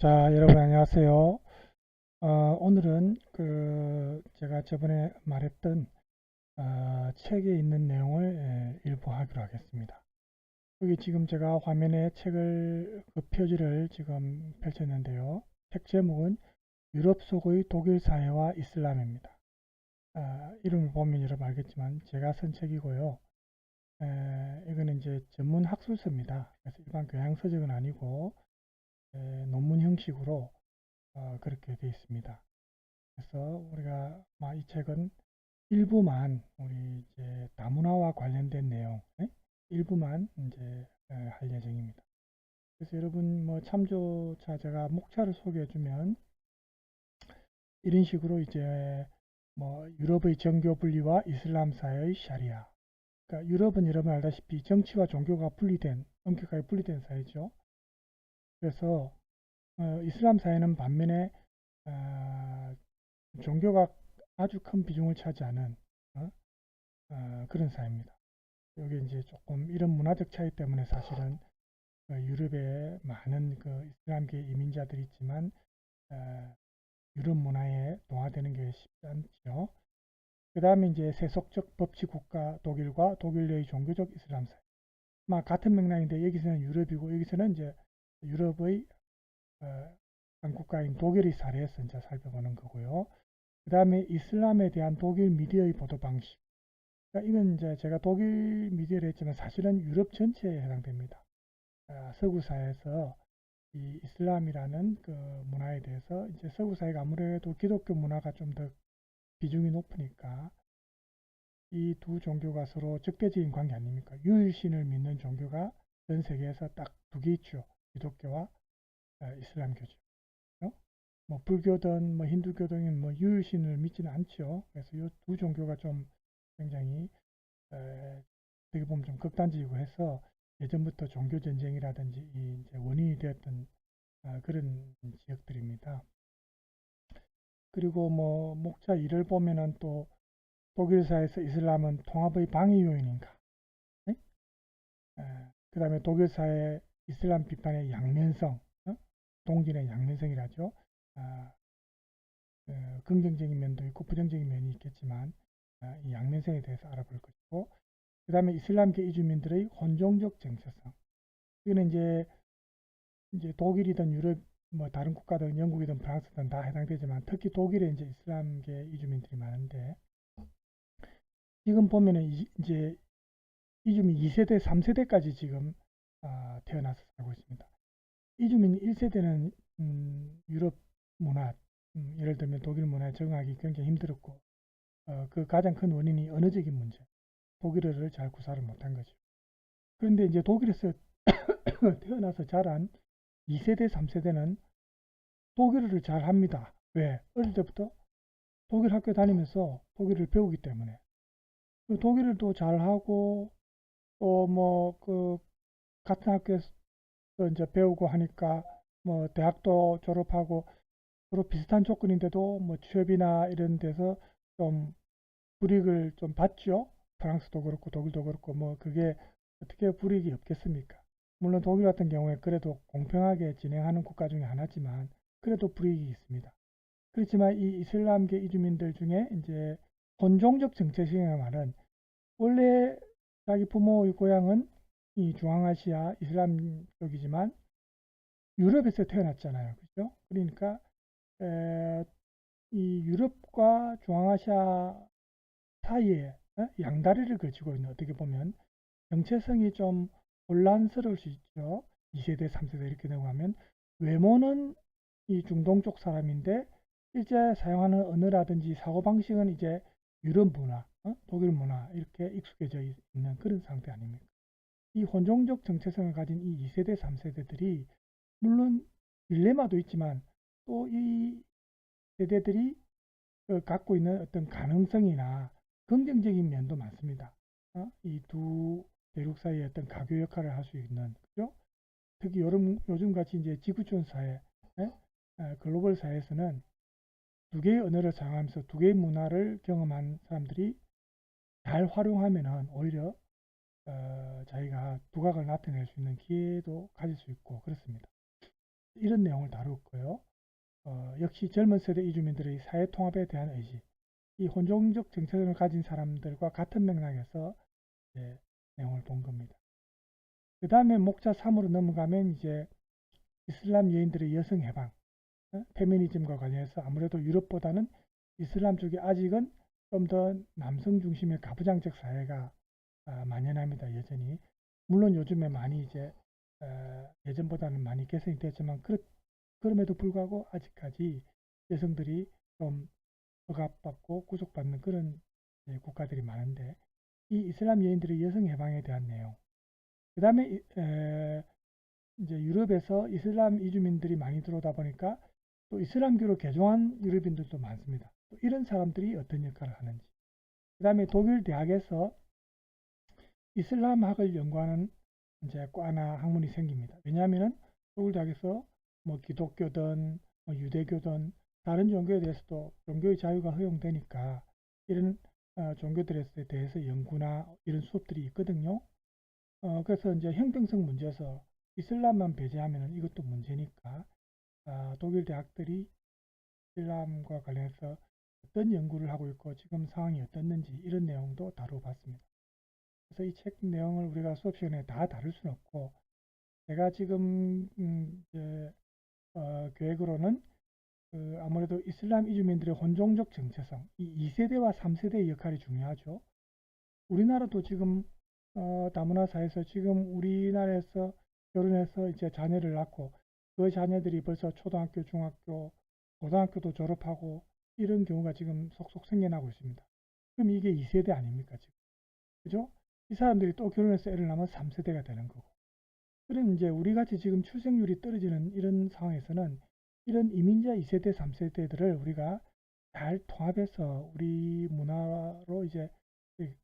자, 여러분 안녕하세요. 오늘은 제가 저번에 말했던 책에 있는 내용을 일부 하기로 하겠습니다. 여기 지금 제가 화면에 책을 그 표지를 지금 펼쳤는데요. 책 제목은 유럽 속의 독일 사회와 이슬람입니다. 이름을 보면 여러분 알겠지만 제가 쓴 책이고요. 이거는 이제 전문 학술서입니다. 그래서 일반 교양 서적은 아니고 논문 형식으로 그렇게 되어 있습니다. 그래서 우리가 이 책은 일부만 우리 이제 다문화와 관련된 내용 일부만 이제 할 예정입니다. 그래서 여러분 뭐 참조차 제가 목차를 소개해 주면 이런 식으로 이제 뭐 유럽의 정교 분리와 이슬람사의 샤리아. 그러니까 유럽은 여러분 알다시피 정치와 종교가 분리된 엄격하게 분리된 사회죠. 그래서 이슬람 사회는 반면에 어, 종교가 아주 큰 비중을 차지하는 어? 그런 사회입니다. 여기 이제 조금 이런 문화적 차이 때문에 사실은 유럽에 많은 이슬람계 이민자들이 있지만 어, 유럽 문화에 동화되는 게 쉽지 않죠. 그 다음에 이제 세속적 법치 국가 독일과 독일 내의 종교적 이슬람 사회. 같은 맥락인데 여기서는 유럽이고 여기서는 이제 유럽의 한 국가인 독일의 사례에서 이제 살펴보는 거고요. 그 다음에 이슬람에 대한 독일 미디어의 보도 방식. 그러니까 이건 이제 제가 독일 미디어를 했지만 사실은 유럽 전체에 해당됩니다. 서구 사회에서 이 이슬람이라는 그 문화에 대해서 이제 서구 사회가 아무래도 기독교 문화가 좀 더 비중이 높으니까 이 두 종교가 서로 적대적인 관계 아닙니까? 유일신을 믿는 종교가 전 세계에서 딱 두 개 있죠. 기독교와 이슬람교죠. 뭐 불교든 뭐 힌두교든 뭐 유일신을 믿지는 않죠. 그래서 이 두 종교가 좀 굉장히 어떻게 보면 좀 극단적이고 해서 예전부터 종교 전쟁이라든지 이제 원인이 되었던 그런 지역들입니다. 그리고 뭐 목차 1을 보면은 또 독일사에서 이슬람은 통합의 방해 요인인가? 네? 그 다음에 독일사의 이슬람 비판의 양면성, 동진의 양면성이라죠. 아, 긍정적인 면도 있고 부정적인 면이 있겠지만 이 양면성에 대해서 알아볼 것이고 그 다음에 이슬람계 이주민들의 혼종적 정체성. 이거는 이제 독일이든 유럽 뭐 다른 국가든 영국이든 프랑스든 다 해당되지만 특히 독일에 이제 이슬람계 이주민들이 많은데 지금 보면은 이제 이주민 2세대, 3세대까지 지금 태어나서 살고 있습니다. 이주민 1세대는 유럽 문화, 예를 들면 독일 문화에 적응하기 굉장히 힘들었고 그 가장 큰 원인이 언어적인 문제, 독일어를 잘 구사를 못한 거죠. 그런데 이제 독일에서 태어나서 자란 2세대, 3세대는 독일어를 잘 합니다. 왜? 어릴 때부터 독일 학교 다니면서 독일을 배우기 때문에. 독일어도 잘 하고, 또 같은 학교에서 이제 배우고 하니까, 뭐, 대학도 졸업하고, 서로 비슷한 조건인데도 뭐 취업이나 이런 데서 좀 불이익을 좀 받죠. 프랑스도 그렇고, 독일도 그렇고, 뭐, 그게 어떻게 불이익이 없겠습니까? 물론 독일 같은 경우에 그래도 공평하게 진행하는 국가 중에 하나지만, 그래도 불이익이 있습니다. 그렇지만 이 이슬람계 이주민들 중에 이제 혼종적 정체성이라는 말은 원래 자기 부모의 고향은 이 중앙아시아 이슬람 쪽이지만 유럽에서 태어났잖아요. 그죠? 그러니까 이 유럽과 중앙아시아 사이에 양다리를 걸치고 있는 어떻게 보면 정체성이 좀 혼란스러울 수 있죠. 2세대, 3세대 이렇게 넘어가면 외모는 이 중동 쪽 사람인데 실제 사용하는 언어라든지 사고방식은 이제 유럽 문화, 독일 문화 이렇게 익숙해져 있는 그런 상태 아닙니까? 이 혼종적 정체성을 가진 이 2세대, 3세대들이 물론 딜레마도 있지만 또 이 세대들이 갖고 있는 어떤 가능성이나 긍정적인 면도 많습니다. 이 두 대륙 사이에 어떤 가교 역할을 할 수 있는, 그죠? 특히 요즘 같이 이제 지구촌 사회, 글로벌 사회에서는 두 개의 언어를 사용하면서 두 개의 문화를 경험한 사람들이 잘 활용하면은 오히려 자기가 두각을 나타낼 수 있는 기회도 가질 수 있고 그렇습니다. 이런 내용을 다루었고요. 역시 젊은 세대 이주민들의 사회 통합에 대한 의지, 이 혼종적 정체성을 가진 사람들과 같은 맥락에서 내용을 본 겁니다. 그 다음에 목차 3으로 넘어가면 이제 이슬람 여인들의 여성 해방, 페미니즘과 관련해서 아무래도 유럽보다는 이슬람 쪽이 아직은 좀 더 남성 중심의 가부장적 사회가 만연합니다. 여전히. 물론 요즘에 많이 이제 예전보다는 많이 개선이 됐지만 그럼에도 불구하고 아직까지 여성들이 좀 억압받고 구속받는 그런 국가들이 많은데, 이 이슬람 여인들의 여성 해방에 대한 내용, 그 다음에 이제 유럽에서 이슬람 이주민들이 많이 들어오다 보니까 또 이슬람교로 개종한 유럽인들도 많습니다. 또 이런 사람들이 어떤 역할을 하는지, 그 다음에 독일 대학에서 이슬람학을 연구하는 이제 과나 학문이 생깁니다. 왜냐하면 독일 대학에서 뭐 기독교든 뭐 유대교든 다른 종교에 대해서도 종교의 자유가 허용되니까 이런 종교들에 대해서 연구나 이런 수업들이 있거든요. 그래서 이제 형평성 문제에서 이슬람만 배제하면 이것도 문제니까 독일 대학들이 이슬람과 관련해서 어떤 연구를 하고 있고 지금 상황이 어떻는지 이런 내용도 다뤄봤습니다. 그래서 이 책 내용을 우리가 수업 시간에 다 다룰 수는 없고, 제가 지금 계획으로는 아무래도 이슬람 이주민들의 혼종적 정체성, 이 2세대와 3세대의 역할이 중요하죠. 우리나라도 지금 다문화 사회에서 지금 우리나라에서 결혼해서 이제 자녀를 낳고 그 자녀들이 벌써 초등학교, 중학교, 고등학교도 졸업하고 이런 경우가 지금 속속 생겨나고 있습니다. 그럼 이게 2세대 아닙니까 지금? 그죠? 이 사람들이 또 결혼해서 애를 낳으면 3세대가 되는 거고. 그럼 이제 우리같이 지금 출생률이 떨어지는 이런 상황에서는 이런 이민자 2세대, 3세대들을 우리가 잘 통합해서 우리 문화로 이제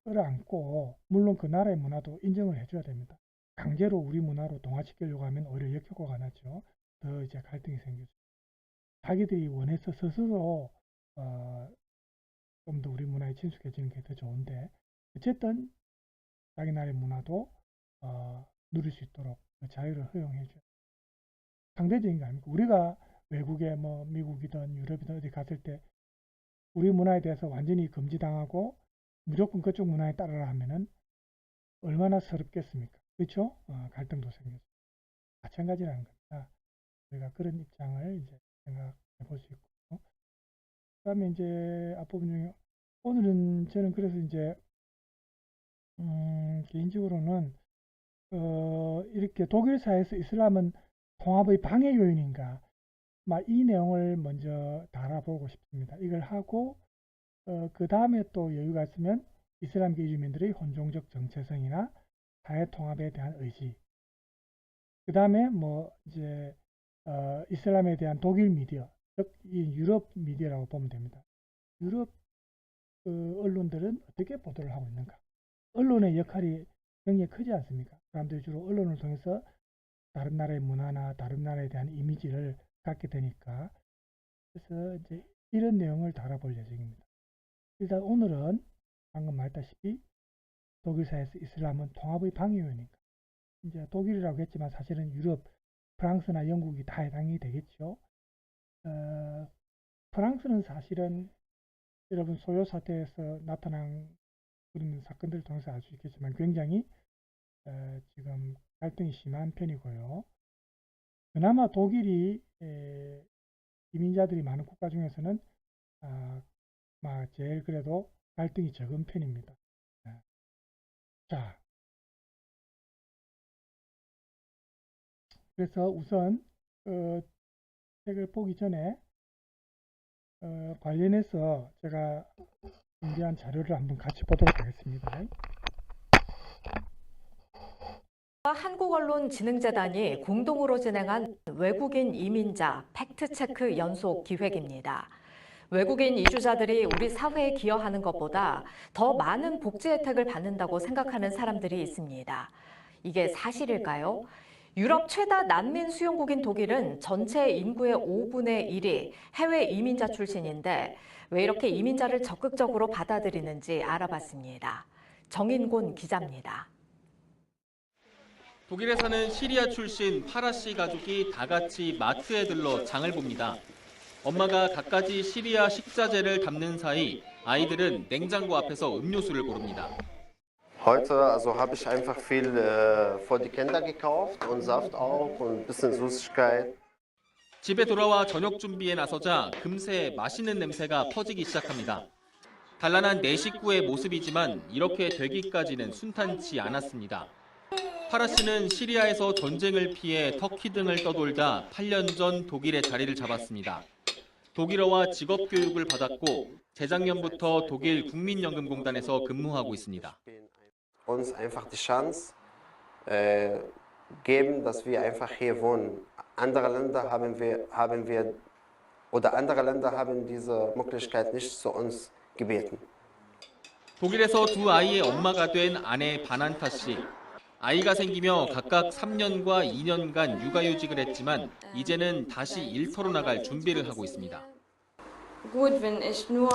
끌어안고, 물론 그 나라의 문화도 인정을 해줘야 됩니다. 강제로 우리 문화로 동화시키려고 하면 오히려 역효과가 나죠. 더 이제 갈등이 생기죠. 자기들이 원해서 스스로 좀 더 우리 문화에 친숙해지는 게 더 좋은데, 어쨌든 자기 나라의 문화도 누릴 수 있도록 그 자유를 허용해줘요. 상대적인 거 아닙니까? 우리가 외국에 뭐 미국이든 유럽이든 어디 갔을 때 우리 문화에 대해서 완전히 금지당하고 무조건 그쪽 문화에 따르라 하면은 얼마나 서럽겠습니까? 그렇죠? 갈등도 생겨서 마찬가지라는 겁니다. 우리가 그런 입장을 이제 생각해 볼 수 있고, 그다음에 이제 앞부분 중에 오늘은 저는 그래서 이제 개인적으로는 이렇게 독일 사회에서 이슬람은 통합의 방해 요인인가, 이 내용을 먼저 달아보고 싶습니다. 이걸 하고 그 다음에 또 여유가 있으면 이슬람교 이주민들의 혼종적 정체성이나 사회 통합에 대한 의지, 그 다음에 뭐 이제 이슬람에 대한 독일 미디어, 즉 이 유럽 미디어라고 보면 됩니다. 유럽 언론들은 어떻게 보도를 하고 있는가? 언론의 역할이 굉장히 크지 않습니까? 사람들이 주로 언론을 통해서 다른 나라의 문화나 다른 나라에 대한 이미지를 갖게 되니까, 그래서 이제 이런 내용을 다뤄볼 예정입니다. 일단 오늘은 방금 말했다시피 독일사에서 이슬람은 통합의 방해 요인인가? 이제 독일이라고 했지만 사실은 유럽, 프랑스나 영국이 다 해당이 되겠죠. 프랑스는 사실은 여러분 소요 사태에서 나타난 그런 사건들을 통해서 알 수 있겠지만 굉장히 지금 갈등이 심한 편이고요. 그나마 독일이 이민자들이 많은 국가 중에서는 제일 그래도 갈등이 적은 편입니다. 자, 그래서 우선 책을 보기 전에 관련해서 제가 준비한 자료를 한번 같이 보도록 하겠습니다. 한국언론진흥재단이 공동으로 진행한 외국인 이민자 팩트체크 연속 기획입니다. 외국인 이주자들이 우리 사회에 기여하는 것보다 더 많은 복지 혜택을 받는다고 생각하는 사람들이 있습니다. 이게 사실일까요? 유럽 최다 난민 수용국인 독일은 전체 인구의 5분의 1이 해외 이민자 출신인데 왜 이렇게 이민자를 적극적으로 받아들이는지 알아봤습니다. 정인곤 기자입니다. 독일에 사는 시리아 출신 파라 씨 가족이 다 같이 마트에 들러 장을 봅니다. 엄마가 갖가지 시리아 식자재를 담는 사이 아이들은 냉장고 앞에서 음료수를 고릅니다. Heute also habe ich einfach viel für die Kinder gekauft und Saft auch und ein bisschen Süßigkeit. 집에 돌아와 저녁 준비에 나서자 금세 맛있는 냄새가 퍼지기 시작합니다. 단란한 네 식구의 모습이지만 이렇게 되기까지는 순탄치 않았습니다. 파라 씨는 시리아에서 전쟁을 피해 터키 등을 떠돌다 8년 전 독일에 자리를 잡았습니다. 독일어와 직업 교육을 받았고 재작년부터 독일 국민연금공단에서 근무하고 있습니다. Uns einfach die Chance geben, dass wir einfach hier wohnen. Andere Länder andere Länder haben diese Möglichkeit nicht zu uns gebeten. 독일에서 두 아이의 엄마가 된 아내 바난타 씨. 아이가 생기며 각각 3년과 2년간 육아휴직을 했지만 이제는 다시 일터로 나갈 준비를 하고 있습니다. Gut, wenn ich nur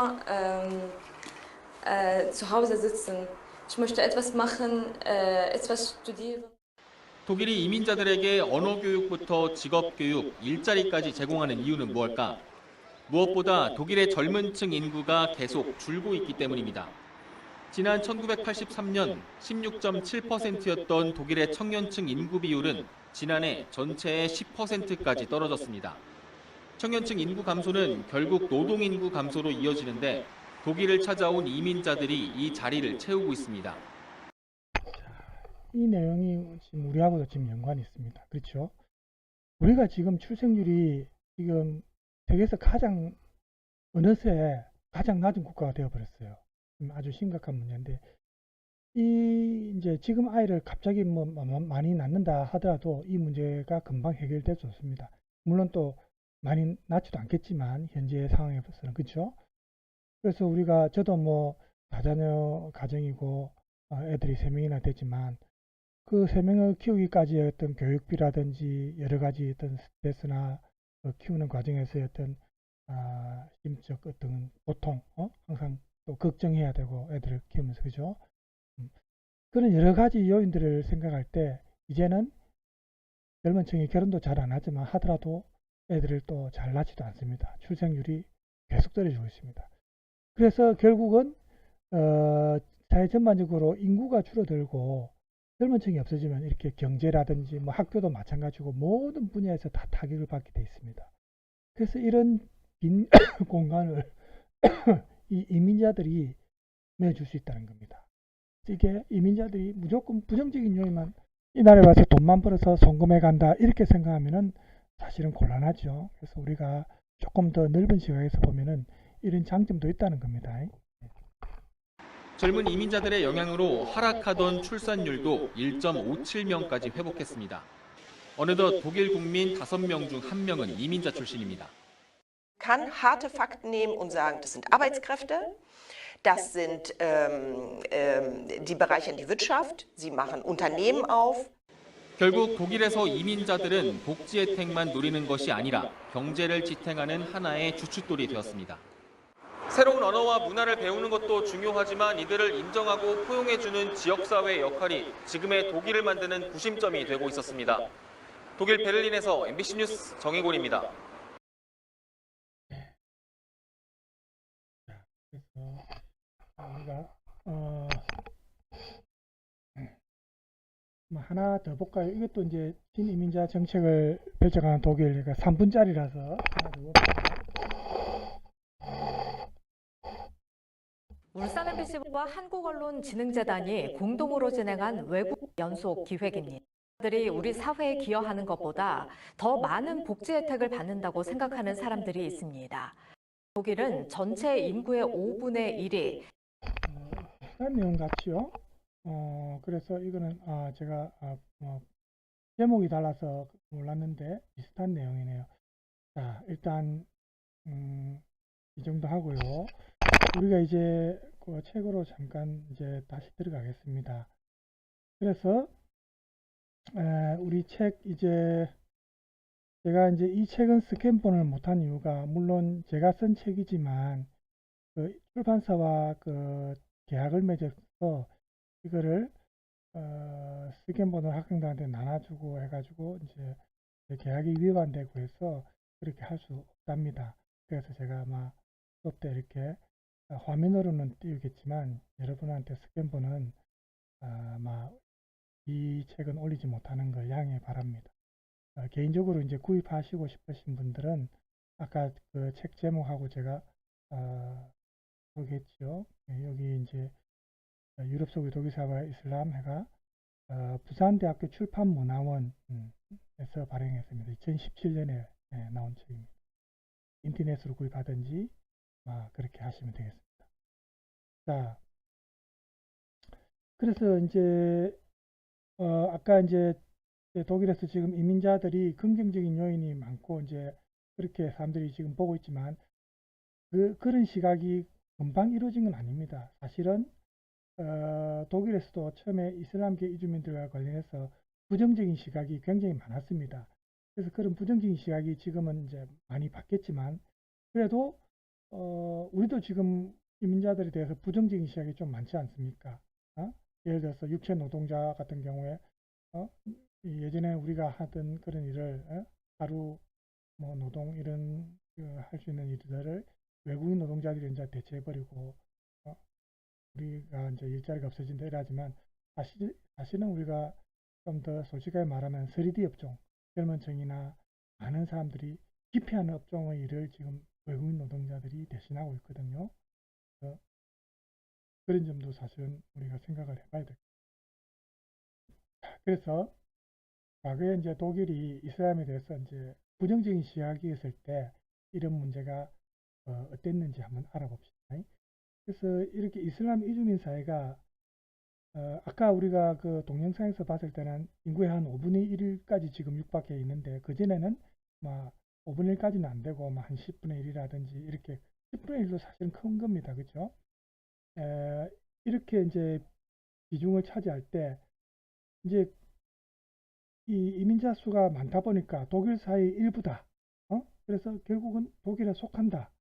zu Hause sitzen. Ich möchte etwas machen, etwas studieren. 독일이 이민자들에게 언어 교육부터 직업 교육, 일자리까지 제공하는 이유는 무엇일까? 무엇보다 독일의 젊은 층 인구가 계속 줄고 있기 때문입니다. 지난 1983년 16.7%였던 독일의 청년층 인구 비율은 지난해 전체의 10%까지 떨어졌습니다. 청년층 인구 감소는 결국 노동 인구 감소로 이어지는데 독일을 찾아온 이민자들이 이 자리를 채우고 있습니다. 이 내용이 지금 우리하고도 지금 연관이 있습니다. 그렇죠? 우리가 지금 출생률이 지금 세계에서 어느새 가장 낮은 국가가 되어버렸어요. 아주 심각한 문제인데, 이제 지금 아이를 갑자기 많이 낳는다 하더라도 이 문제가 금방 해결될 수 없습니다. 물론 또 많이 낳지도 않겠지만 현재 상황에서는 그렇죠. 그래서 저도 다자녀 가정이고 애들이 3명이나 되지만 그 3명을 키우기까지의 어떤 교육비라든지 여러 가지 어떤 스트레스나 키우는 과정에서의 어떤 심적 어떤 고통, 항상 또 걱정해야 되고 애들을 키우면서 그죠? 그런 여러 가지 요인들을 생각할 때 이제는 젊은 층이 결혼도 잘 안 하지만 하더라도 애들을 또 잘 낳지도 않습니다. 출생률이 계속 떨어지고 있습니다. 그래서 결국은 사회 전반적으로 인구가 줄어들고 젊은 층이 없어지면 이렇게 경제라든지 학교도 마찬가지고 모든 분야에서 다 타격을 받게 돼 있습니다. 그래서 이런 빈 공간을 이 이민자들이 메워줄 수 있다는 겁니다. 이게 이민자들이 무조건 부정적인 요인만 이 나라에 와서 돈만 벌어서 송금해 간다 이렇게 생각하면은 사실은 곤란하죠. 그래서 우리가 조금 더 넓은 시각에서 보면은 이런 장점도 있다는 겁니다. 젊은 이민자들의 영향으로 하락하던 출산율도 1.57명까지 회복했습니다. 어느덧 독일 국민 5명 중 1명은 이민자 출신입니다. Kann harte Fakten nehmen und sagen, das sind Arbeitskräfte, das sind die bereichern die Wirtschaft, sie machen Unternehmen auf. 결국 독일에서 이민자들은 복지 혜택만 누리는 것이 아니라 경제를 지탱하는 하나의 주춧돌이 되었습니다. 새로운 언어와 문화를 배우는 것도 중요하지만 이들을 인정하고 포용해주는 지역사회의 역할이 지금의 독일을 만드는 구심점이 되고 있었습니다. 독일 베를린에서 MBC 뉴스 정희곤입니다. 그래서 우리가 하나 더 볼까요? 이것도 이제 신이민자 정책을 펼쳐가는 독일, 그러니까 3분짜리라서 하나 더 볼까요? 울산 MBC와 한국언론진흥재단이 공동으로 진행한 외국 연속 기획입니다. 들이 우리 사회에 기여하는 것보다 더 많은 복지 혜택을 받는다고 생각하는 사람들이 있습니다. 독일은 전체 인구의 5분의 1이 비슷한 내용 같지요? 그래서 이거는 제가 제목이 달라서 몰랐는데 비슷한 내용이네요. 자, 일단 이 정도 하고요. 우리가 이제 그 책으로 잠깐 이제 다시 들어가겠습니다. 그래서 우리 책 제가 이제 이 책은 스캔본을 못한 이유가 물론 제가 쓴 책이지만 그 출판사와 그 계약을 맺어서 이거를 스캔번호를 학생들한테 나눠주고 해가지고 이제 계약이 위반되고 해서 그렇게 할 수 없답니다. 그래서 제가 아마 수업 때 이렇게 화면으로는 띄우겠지만 여러분한테 스캔본은 아마 이 책은 올리지 못하는 걸 양해 바랍니다. 개인적으로 이제 구입하시고 싶으신 분들은 아까 그 책 제목하고 제가 보겠죠. 여기 이제 유럽 속의 독일사와 이슬람 해가 부산대학교 출판문화원에서 발행했습니다. 2017년에 나온 책입니다. 인터넷으로 구입하든지 그렇게 하시면 되겠습니다. 자, 그래서 이제 아까 이제 독일에서 지금 이민자들이 긍정적인 요인이 많고 이제 그렇게 사람들이 지금 보고 있지만 그런 시각이 금방 이루어진 건 아닙니다. 사실은 독일에서도 처음에 이슬람계 이주민들과 관련해서 부정적인 시각이 굉장히 많았습니다. 그래서 그런 부정적인 시각이 지금은 이제 많이 바뀌었지만 그래도 우리도 지금 이민자들에 대해서 부정적인 시각이 좀 많지 않습니까? 예를 들어서 육체 노동자 같은 경우에 예전에 우리가 하던 그런 일을 하루 뭐 노동 이런 할 수 있는 일들을 외국인 노동자들이 이제 대체해버리고 우리가 이제 일자리가 없어진다 이러지만 사실은 우리가 좀 더 솔직하게 말하면 3D 업종, 젊은층이나 많은 사람들이 기피하는 업종의 일을 지금 외국인 노동자들이 대신하고 있거든요. 그런 점도 사실은 우리가 생각을 해봐야 돼요. 그래서 과거에 이제 독일이 이슬람에 대해서 이제 부정적인 시각이 있을 때 이런 문제가 어땠는지 한번 알아봅시다. 그래서 이렇게 이슬람 이주민 사회가 아까 우리가 그 동영상에서 봤을 때는 인구의 한 5분의 1까지 지금 육박해 있는데 그전에는 5분의 1까지는 안 되고 한 10분의 1이라든지 이렇게 10분의 1도 사실은 큰 겁니다. 그렇죠? 이렇게 이제 비중을 차지할 때 이제 이 이민자 수가 많다 보니까 독일 사회의 일부다. 그래서 결국은 독일에 속한다.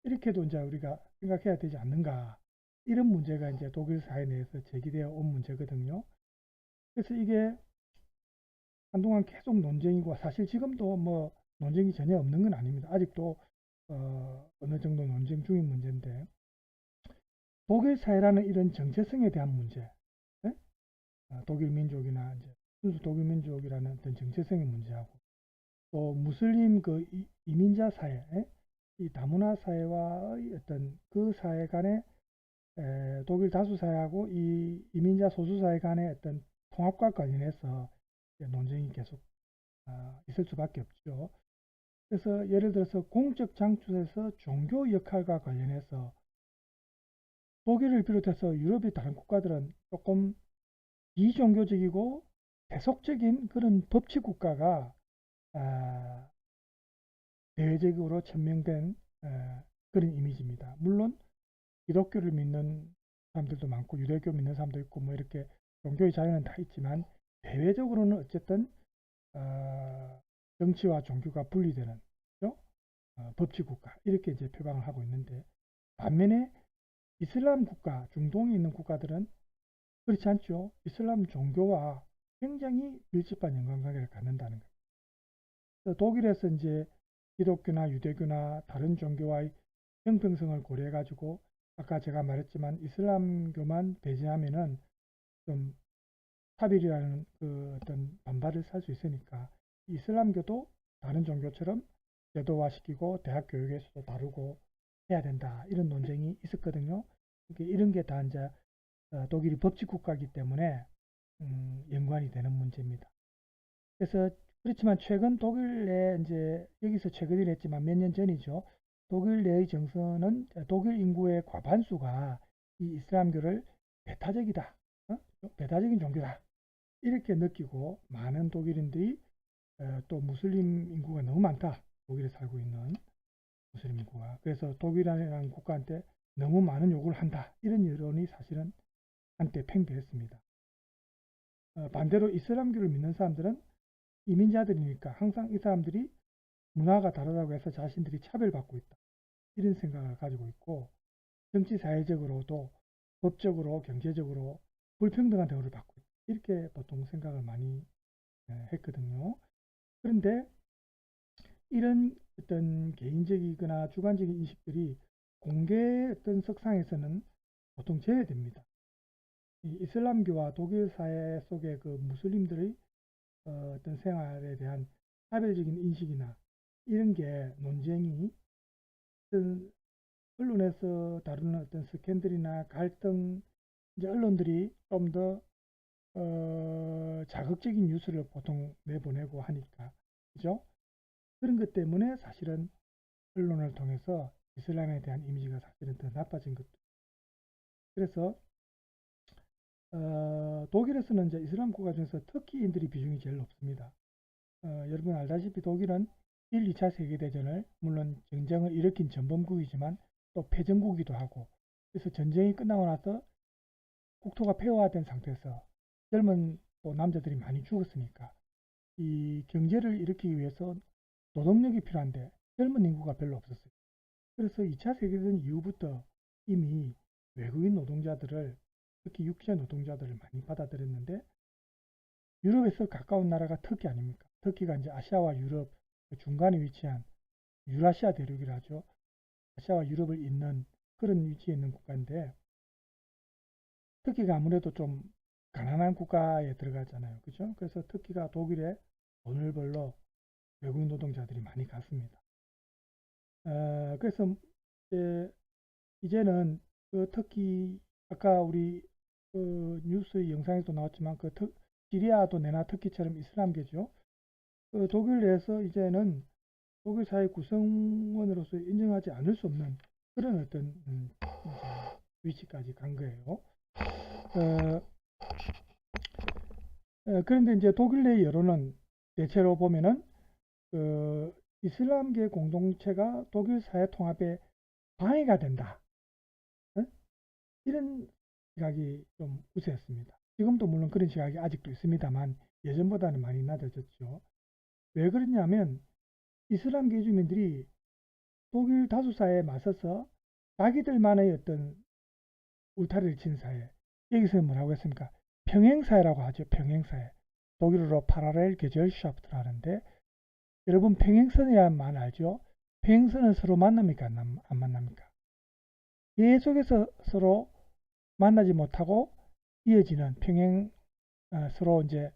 이렇게도 이제 우리가 생각해야 되지 않는가. 이런 문제가 이제 독일 사회 내에서 제기되어 온 문제거든요. 그래서 이게 한동안 계속 논쟁이고 사실 지금도 뭐 논쟁이 전혀 없는 건 아닙니다. 아직도 어느 정도 논쟁 중인 문제인데 독일 사회라는 이런 정체성에 대한 문제, 독일 민족이나 이제 순수 독일 민족이라는 어떤 정체성의 문제하고 또 무슬림 그 이민자 사회, 이 다문화 사회와의 어떤 그 사회 간의 독일 다수 사회하고 이 이민자 소수 사회 간의 어떤 통합과 관련해서 논쟁이 계속 있을 수밖에 없죠. 그래서 예를 들어서 공적 장소에서 종교 역할과 관련해서 독일을 비롯해서 유럽의 다른 국가들은 조금 비종교적이고 대속적인 그런 법치 국가가 대외적으로 천명된 그런 이미지입니다. 물론 기독교를 믿는 사람들도 많고 유대교 믿는 사람도 있고 뭐 이렇게 종교의 자유는 다 있지만 대외적으로는 어쨌든 정치와 종교가 분리되는 법치 국가 이렇게 이제 표방을 하고 있는데 반면에 이슬람 국가, 중동에 있는 국가들은 그렇지 않죠. 이슬람 종교와 굉장히 밀접한 인간관계를 갖는다는 거예요. 독일에서 이제 기독교나 유대교나 다른 종교와의 형평성을 고려해 가지고 아까 제가 말했지만 이슬람교만 배제하면은 좀 차별이라는 그 어떤 반발을 살 수 있으니까 이슬람교도 다른 종교처럼 제도화시키고 대학 교육에서도 다루고 해야 된다 이런 논쟁이 있었거든요. 이런 게 다 이제 독일이 법치국가이기 때문에 연관이 되는 문제입니다. 그래서 그렇지만 최근 독일 내 이제 여기서 최근이라 했지만 몇 년 전이죠. 독일 내의 정서는 독일 인구의 과반수가 이 이슬람교를 배타적이다, 배타적인 종교다 이렇게 느끼고 많은 독일인들이 또 무슬림 인구가 너무 많다. 독일에 살고 있는 무슬림 인구가. 그래서 독일이라는 국가한테 너무 많은 요구를 한다. 이런 여론이 사실은 한때 팽배했습니다. 반대로 이슬람교를 믿는 사람들은 이민자들이니까 항상 이 사람들이 문화가 다르다고 해서 자신들이 차별받고 있다. 이런 생각을 가지고 있고 정치 사회적으로도 법적으로 경제적으로 불평등한 대우를 받고 있다. 이렇게 보통 생각을 많이 했거든요. 그런데 이런 어떤 개인적이거나 주관적인 인식들이 공개 어떤 석상에서는 보통 제외됩니다. 이 이슬람교와 독일 사회 속의 그 무슬림들의 어떤 생활에 대한 차별적인 인식이나 이런 게 논쟁이 어떤 언론에서 다루는 어떤 스캔들이나 갈등, 이제 언론들이 좀 더 자극적인 뉴스를 보통 내보내고 하니까, 그죠? 그런 것 때문에 사실은 언론을 통해서 이슬람에 대한 이미지가 사실은 더 나빠진 것도. 그래서 독일에서는 이제 이슬람 국가 중에서 터키인들이 비중이 제일 높습니다. 여러분 알다시피 독일은 1, 2차 세계대전을 물론 전쟁을 일으킨 전범국이지만 또 패전국이기도 하고, 그래서 전쟁이 끝나고 나서 국토가 폐허화된 상태에서 젊은 또 남자들이 많이 죽었으니까 이 경제를 일으키기 위해서 노동력이 필요한데 젊은 인구가 별로 없었어요. 그래서 2차 세계대전 이후부터 이미 외국인 노동자들을, 특히 육체 노동자들을 많이 받아들였는데, 유럽에서 가까운 나라가 터키 아닙니까? 터키가 이제 아시아와 유럽 중간에 위치한 유라시아 대륙이라 하죠. 아시아와 유럽을 잇는 그런 위치에 있는 국가인데, 터키가 아무래도 좀 가난한 국가에 들어가잖아요. 그죠? 그래서 터키가 독일에 돈을 벌러 외국인 노동자들이 많이 갔습니다. 그래서 이제는 그 터키, 아까 우리 그 뉴스 영상에도 나왔지만 그 시리아도 내나 터키처럼 이슬람계죠. 그 독일 내에서 이제는 독일 사회 구성원으로서 인정하지 않을 수 없는 그런 어떤 위치까지 간 거예요. 그런데 이제 독일 내 여론은 대체로 보면은 그 이슬람계 공동체가 독일 사회 통합에 방해가 된다. 이런 시각이 좀 우세했습니다. 지금도 물론 그런 시각이 아직도 있습니다만 예전보다는 많이 낮아졌죠. 왜 그러냐면 이슬람계 주민들이 독일 다수사회에 맞서서 자기들만의 어떤 울타리를 친 사회, 여기서 뭐라고 했습니까? 평행사회라고 하죠. 평행사회. 독일어로 파라렐 게젤샤프트를 하는데, 여러분 평행선이라는 말 알죠? 평행선은 서로 만납니까? 안 만납니까? 계속해서 서로 만나지 못하고 이어지는 평행, 서로 이제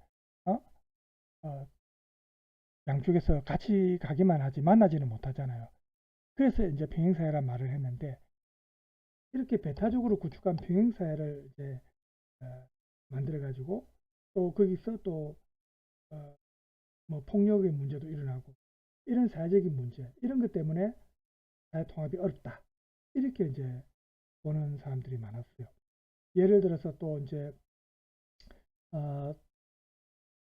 양쪽에서 같이 가기만 하지 만나지는 못하잖아요. 그래서 이제 평행사회란 말을 했는데, 이렇게 배타적으로 구축한 평행사회를 이제 만들어 가지고 또 거기서 또 뭐 폭력의 문제도 일어나고, 이런 사회적인 문제, 이런 것 때문에 사회 통합이 어렵다, 이렇게 이제 보는 사람들이 많았어요. 예를 들어서 또 이제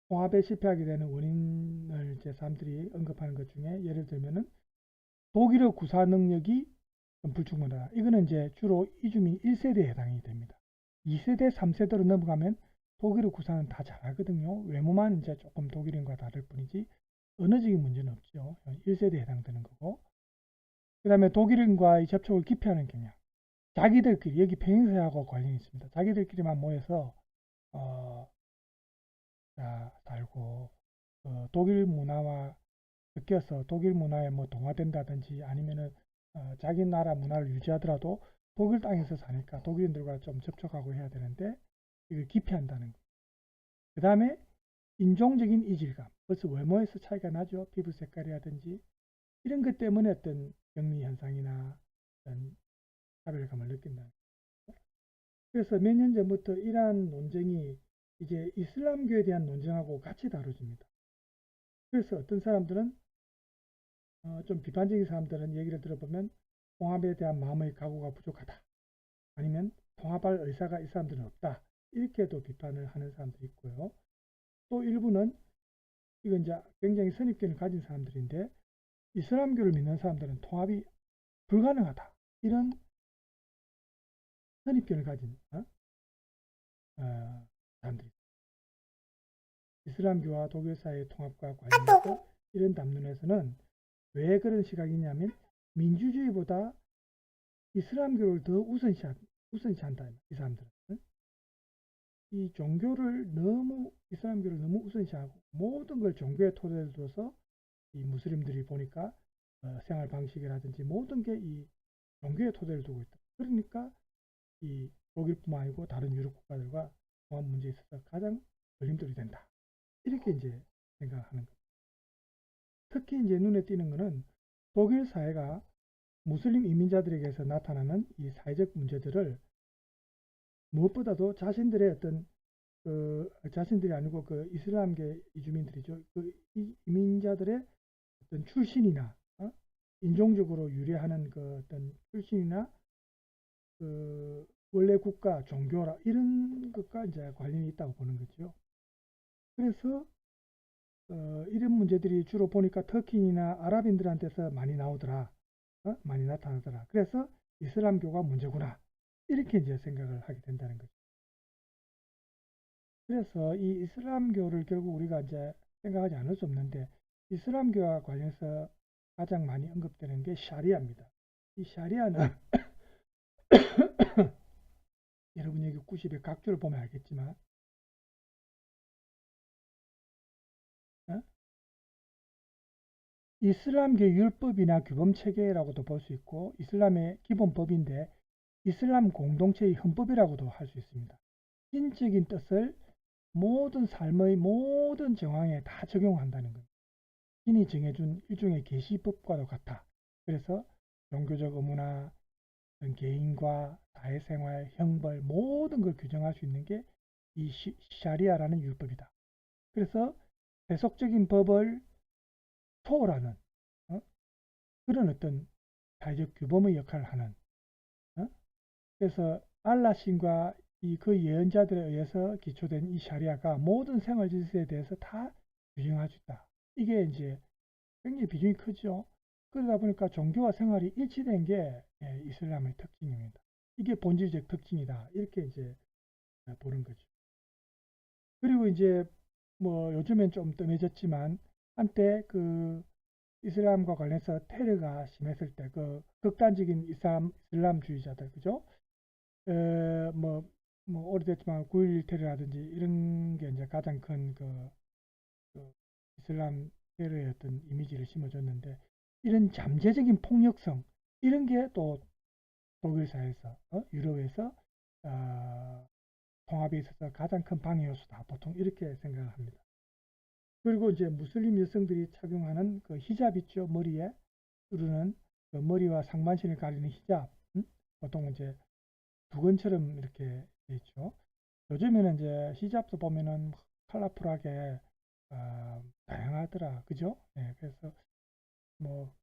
통합에 실패하게 되는 원인을 이제 사람들이 언급하는 것 중에, 예를 들면은 독일어 구사 능력이 불충분하다. 이거는 이제 주로 이주민 1세대에 해당이 됩니다. 2세대, 3세대로 넘어가면 독일어 구사는 다 잘하거든요. 외모만 이제 조금 독일인과 다를 뿐이지 언어적인 문제는 없죠. 1세대에 해당되는 거고. 그 다음에 독일인과의 접촉을 기피하는 경향. 자기들끼리, 여기 평행사회하고 관련이 있습니다. 자기들끼리만 모여서 살고 독일 문화와 섞여서 독일 문화에 뭐 동화된다든지, 아니면은 자기 나라 문화를 유지하더라도 독일 땅에서 사니까 독일인들과 좀 접촉하고 해야 되는데 이걸 기피한다는 거. 그 다음에 인종적인 이질감. 벌써 외모에서 차이가 나죠. 피부 색깔이라든지 이런 것 때문에 어떤 격리 현상이나 어떤 차별감을 느낀다는 거. 그래서 몇 년 전부터 이러한 논쟁이 이제 이슬람교에 대한 논쟁하고 같이 다뤄집니다. 그래서 어떤 사람들은 좀 비판적인 사람들은 얘기를 들어보면 통합에 대한 마음의 각오가 부족하다, 아니면 통합할 의사가 이 사람들은 없다, 이렇게도 비판을 하는 사람들이 있고요. 또 일부는 이건 이제 굉장히 선입견을 가진 사람들인데, 이슬람교를 믿는 사람들은 통합이 불가능하다, 이런 선입견을 가진 사람들이 이슬람교와 독일 사회의 통합과 관련해서 이런 담론에서는 왜 그런 시각이냐면, 민주주의보다 이슬람교를 더 우선시한다, 이 사람들은. 이 이슬람교를 너무 우선시하고 모든 걸 종교의 토대로 둬서 이 무슬림들이 보니까 생활 방식이라든지 모든 게 이 종교의 토대를 두고 있다. 그러니까 이 독일뿐만 아니고 다른 유럽 국가들과 통합 문제에 있어서 가장 걸림돌이 된다. 이렇게 이제 생각하는 겁니다. 특히 이제 눈에 띄는 것은 독일 사회가 무슬림 이민자들에게서 나타나는 이 사회적 문제들을 무엇보다도 자신들의 어떤 자신들이 아니고 이슬람계 이주민들이죠. 이민자들의 어떤 출신이나 인종적으로 유래하는 어떤 출신이나 원래 국가 종교라 이런 것과 이제 관련이 있다고 보는 거죠. 그래서 이런 문제들이 주로 보니까 터키나 아랍인들한테서 많이 나오더라. 많이 나타나더라. 그래서 이슬람교가 문제구나. 이렇게 이제 생각을 하게 된다는 거죠. 그래서 이 이슬람교를 결국 우리가 이제 생각하지 않을 수 없는데 이슬람교와 관련해서 가장 많이 언급되는 게 샤리아입니다. 이 샤리아는 여러분 여기 90의 각주를 보면 알겠지만 이슬람계 율법이나 규범체계라고도 볼 수 있고 이슬람의 기본법인데 이슬람 공동체의 헌법이라고도 할 수 있습니다. 신적인 뜻을 모든 삶의 모든 정황에 다 적용한다는 겁니다. 신이 정해준 일종의 계시법과도 같아. 그래서 종교적 의무나 개인과 사회생활, 형벌 모든 걸 규정할 수 있는 게 이 샤리아라는 율법이다. 그래서 세속적인 법을 초월하는 그런 어떤 사회적 규범의 역할을 하는 그래서 알라 신과 그 예언자들에 의해서 기초된 이 샤리아가 모든 생활 질서에 대해서 다 규정할 수 있다. 이게 이제 굉장히 비중이 크죠. 그러다 보니까 종교와 생활이 일치된 게 이슬람의 특징입니다. 이게 본질적 특징이다. 이렇게 이제 보는 거죠. 그리고 이제 뭐 요즘엔 좀 뜸해졌지만 한때 이슬람과 관련해서 테러가 심했을 때 극단적인 이슬람주의자들 그죠? 뭐 오래됐지만 9.11 테러라든지 이런 게 이제 가장 큰 이슬람 테러의 어떤 이미지를 심어줬는데 이런 잠재적인 폭력성 이런 게 또 독일 사회에서 유럽에서 통합에 있어서 가장 큰 방해 요소다. 보통 이렇게 생각을 합니다. 그리고 이제 무슬림 여성들이 착용하는 히잡 있죠. 머리에 두르는 머리와 상반신을 가리는 히잡. 보통 이제 두건처럼 이렇게 돼 있죠. 요즘에는 이제 히잡도 보면은 컬러풀하게 다양하더라. 그죠? 네, 그래서 뭐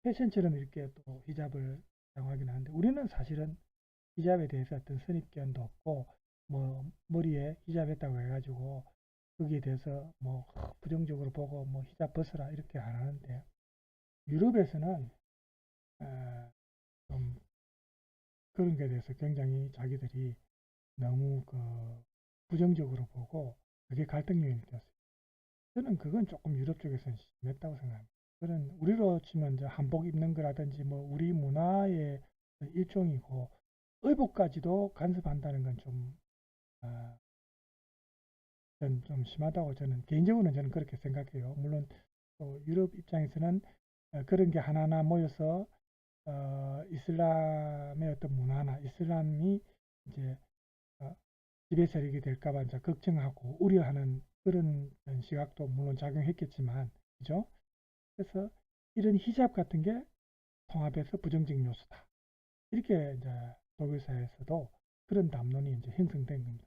패션처럼 이렇게 또 히잡을 사용하긴 하는데 우리는 사실은 히잡에 대해서 어떤 선입견도 없고 뭐 머리에 히잡 했다고 해가지고 거기에 대해서 뭐 부정적으로 보고 뭐 히잡 벗어라 이렇게 안 하는데 유럽에서는 좀 그런 거에 대해서 굉장히 자기들이 너무 부정적으로 보고 그게 갈등 요인이 되었어요. 저는 그건 조금 유럽 쪽에서는 심했다고 생각합니다. 그런 우리로 치면 이제 한복 입는 거라든지 뭐 우리 문화의 일종이고 의복까지도 간섭한다는 건 좀 심하다고 저는 개인적으로는 저는 그렇게 생각해요. 물론 또 유럽 입장에서는 그런 게 하나하나 모여서 이슬람의 어떤 문화나 이슬람이 이제 지배 세력이 될까봐 이제 걱정하고 우려하는 그런 시각도 물론 작용했겠지만, 그죠? 그래서 이런 히잡 같은 게 통합에서 부정적 요소다. 이렇게 이제 독일 사회에서도 그런 담론이 이제 형성된 겁니다.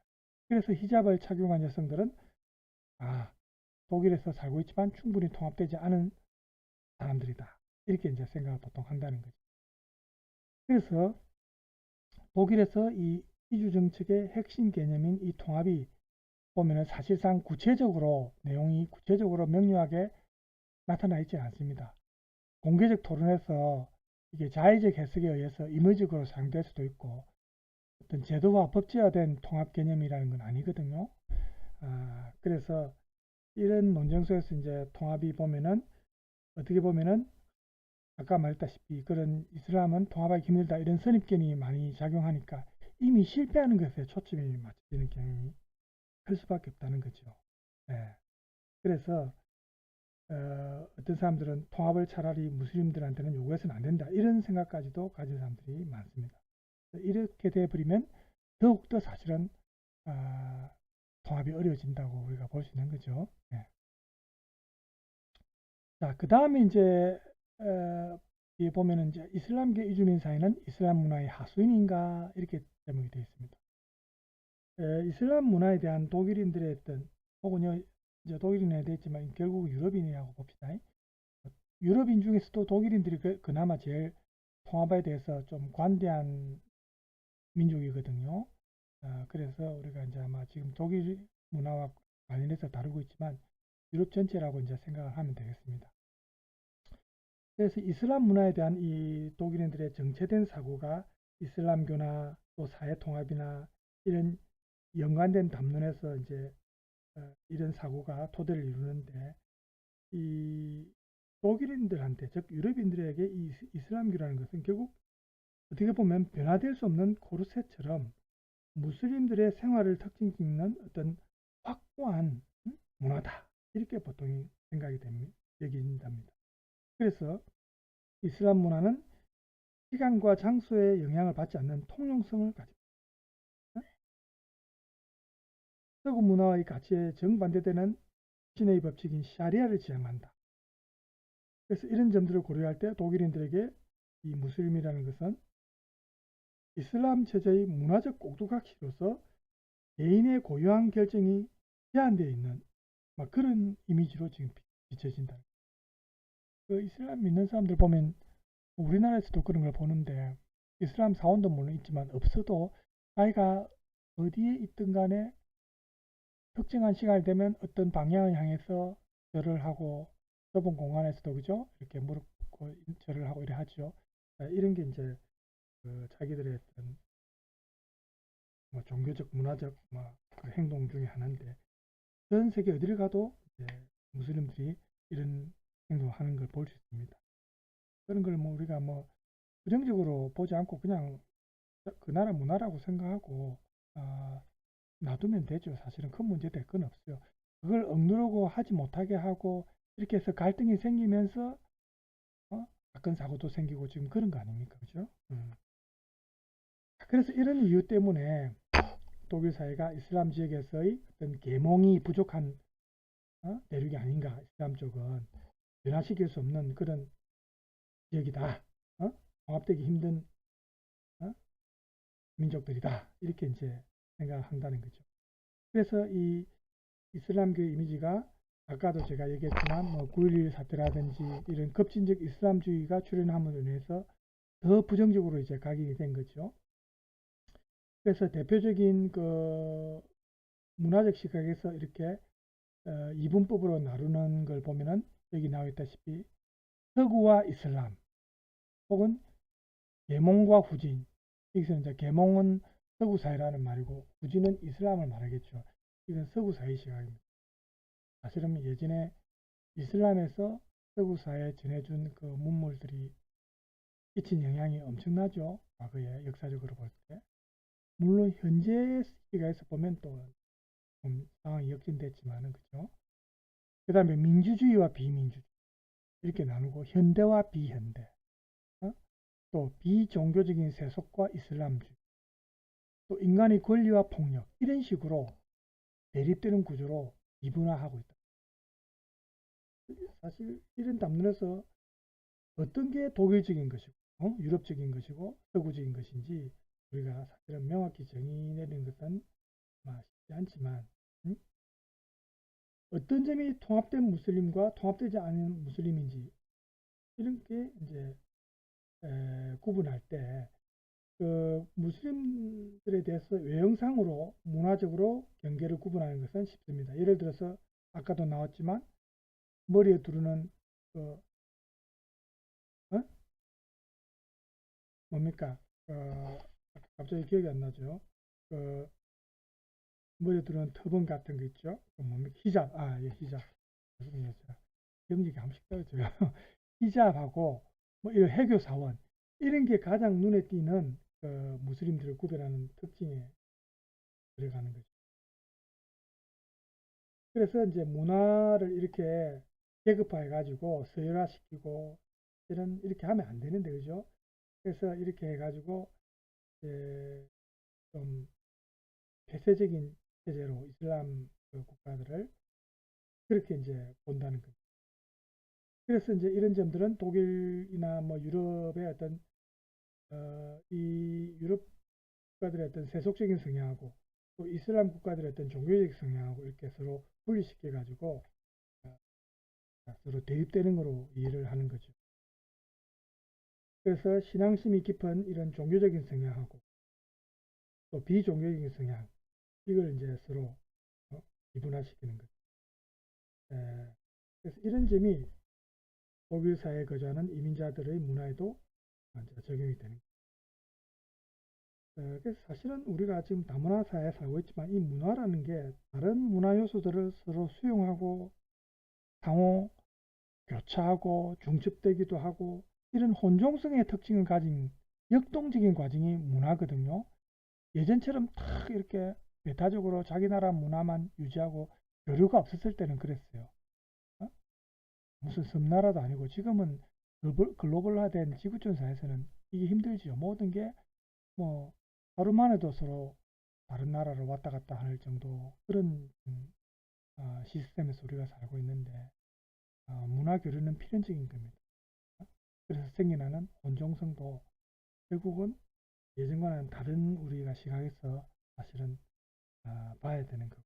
그래서 히잡을 착용한 여성들은 독일에서 살고 있지만 충분히 통합되지 않은 사람들이다. 이렇게 이제 생각을 보통 한다는 거죠. 그래서 독일에서 이 이주 정책의 핵심 개념인 이 통합이 보면은 사실상 내용이 구체적으로 명료하게 나타나 있지 않습니다. 공개적 토론에서 이게 자의적 해석에 의해서 임의적으로 사용될 수도 있고 어떤 제도와 법제화된 통합 개념이라는 건 아니거든요. 그래서 이런 논쟁 속에서 이제 통합이 보면은 어떻게 보면은 아까 말했다시피 그런 이슬람은 통합하기 힘들다 이런 선입견이 많이 작용하니까 이미 실패하는 것에 초점이 맞춰지는 경향이 클 수밖에 없다는 거죠. 예. 그래서 어떤 사람들은 통합을 차라리 무슬림들한테는 요구해서는 안 된다, 이런 생각까지도 가진 사람들이 많습니다. 이렇게 돼버리면 더욱더 사실은 통합이 어려워진다고 우리가 볼 수 있는 거죠. 예. 자, 그 다음에 이제 여기 보면은 이제 이슬람계 이주민 사회는 이슬람 문화의 하수인인가, 이렇게 제목이 되어 있습니다. 이슬람 문화에 대한 독일인들의 어떤, 혹은 이제 독일인에 되어 있지만 결국 유럽인이라고 봅시다. 유럽인 중에서도 독일인들이 그나마 제일 통합에 대해서 좀 관대한 민족이거든요. 그래서 우리가 이제 아마 지금 독일 문화와 관련해서 다루고 있지만 유럽 전체라고 이제 생각을 하면 되겠습니다. 그래서 이슬람 문화에 대한 이 독일인들의 정체된 사고가 이슬람교나 또 사회 통합이나 이런 연관된 담론에서 이제 이런 사고가 토대를 이루는데, 이 독일인들한테, 즉 유럽인들에게 이 이슬람교라는 것은 결국 어떻게 보면 변화될 수 없는 코르셋처럼 무슬림들의 생활을 특징 짓는 어떤 확고한 문화다, 이렇게 보통 생각이 됩니다. 여긴답니다. 그래서 이슬람 문화는 시간과 장소의 영향을 받지 않는 통용성을 가집니다. 서구 문화의 가치에 정반대되는 신의 법칙인 샤리아를 지향한다. 그래서 이런 점들을 고려할 때 독일인들에게 이 무슬림이라는 것은 이슬람 체제의 문화적 꼭두각시로서 개인의 고유한 결정이 제한되어 있는 그런 이미지로 지금 비춰진다. 그 이슬람 믿는 사람들 보면 우리나라에서도 그런 걸 보는데, 이슬람 사원도 물론 있지만 없어도 자기가 어디에 있든 간에 특정한 시간이 되면 어떤 방향을 향해서 절을 하고, 좁은 공간에서도 그죠? 이렇게 무릎 꿇고 절을 하고 이래 하죠. 이런 게 이제 자기들의 어떤 종교적, 문화적 그 행동 중에 하나인데, 전 세계 어디를 가도 이제 무슬림들이 이런 행동을 하는 걸 볼 수 있습니다. 그런 걸 우리가 부정적으로 보지 않고 그냥 그 나라 문화라고 생각하고 놔두면 되죠. 사실은 큰 문제 될 건 없어요. 그걸 억누르고 하지 못하게 하고 이렇게 해서 갈등이 생기면서 사건 사고도 생기고 지금 그런 거 아닙니까? 그죠? 그래서 이런 이유 때문에 독일 사회가 이슬람 지역에서의 어떤 계몽이 부족한 대륙이 아닌가, 이슬람 쪽은 변화시킬 수 없는 그런 지역이다, 통합되기 힘든 민족들이다, 이렇게 이제 생각을 한다는 거죠. 그래서 이 이슬람교 이미지가 아까도 제가 얘기했지만 9.11 사태라든지 이런 급진적 이슬람주의가 출현함으로 인해서 더 부정적으로 이제 각인이 된 거죠. 그래서 대표적인 그 문화적 시각에서 이렇게 이분법으로 나누는 걸 보면은 여기 나와 있다시피 서구와 이슬람, 혹은 계몽과 후진. 여기서 이제 계몽은 서구 사회라는 말이고 후진은 이슬람을 말하겠죠. 이건 서구 사회 시각입니다. 사실은 예전에 이슬람에서 서구 사회에 전해준 그 문물들이 끼친 영향이 엄청나죠. 과거에 역사적으로 볼 때. 물론 현재 시각에서 보면 또 좀 상황이 역전됐지만은, 그죠? 그 다음에 민주주의와 비민주주의 이렇게 나누고, 현대와 비현대, 또 비종교적인 세속과 이슬람주의, 또 인간의 권리와 폭력, 이런 식으로 대립되는 구조로 이분화하고 있다. 사실 이런 담론에서 어떤 게 독일적인 것이고 유럽적인 것이고 서구적인 것인지 우리가 사실은 명확히 정의 내리는 것은 쉽지 않지만, 어떤 점이 통합된 무슬림과 통합되지 않은 무슬림인지 이런 게 이제 구분할 때 그 무슬림들에 대해서 외형상으로 문화적으로 경계를 구분하는 것은 쉽습니다. 예를 들어서 아까도 나왔지만 머리에 두르는 뭡니까? 갑자기 기억이 안 나죠. 머리에 두르는 터번 같은 거 있죠. 뭡니까? 히잡. 예, 히잡. 경직이 한번씩 떨어져요. 히잡하고 이런 해교 사원, 이런 게 가장 눈에 띄는 무슬림들을 구별하는 특징에 들어가는 거죠. 그래서 이제 문화를 이렇게 계급화해 가지고 서열화시키고 이렇게 하면 안 되는데, 그죠? 그래서 이렇게 해 가지고 이제 좀 폐쇄적인 체제로 이슬람 국가들을 그렇게 이제 본다는 거죠. 그래서 이제 이런 점들은 독일이나 뭐 유럽의 어떤 이 유럽 국가들의 어떤 세속적인 성향하고 또 이슬람 국가들의 어떤 종교적 성향하고 이렇게 서로 분리시켜 가지고 서로 대립되는 거로 이해를 하는 거죠. 그래서 신앙심이 깊은 이런 종교적인 성향하고 또 비종교적인 성향, 이걸 이제 서로 이분화시키는 거죠. 그래서 이런 점이 독일 사회에 거주하는 이민자들의 문화에도 적용이 되는 거죠. 그래서 사실은 우리가 지금 다문화 사회에 살고 있지만 이 문화라는 게 다른 문화 요소들을 서로 수용하고 상호 교차하고 중첩되기도 하고 이런 혼종성의 특징을 가진 역동적인 과정이 문화거든요. 예전처럼 딱 이렇게 배타적으로 자기 나라 문화만 유지하고 교류가 없었을 때는 그랬어요. 무슨 섬나라도 아니고 지금은 글로벌화된 지구촌 사회에서는 이게 힘들지요. 모든 게 뭐 하루만 해도 서로 다른 나라를 왔다 갔다 할 정도 그런 시스템에서 우리가 살고 있는데 문화 교류는 필연적인 겁니다. 그래서 생겨나는 혼종성도 결국은 예전과는 다른 우리가 시각에서 사실은 봐야 되는 거고.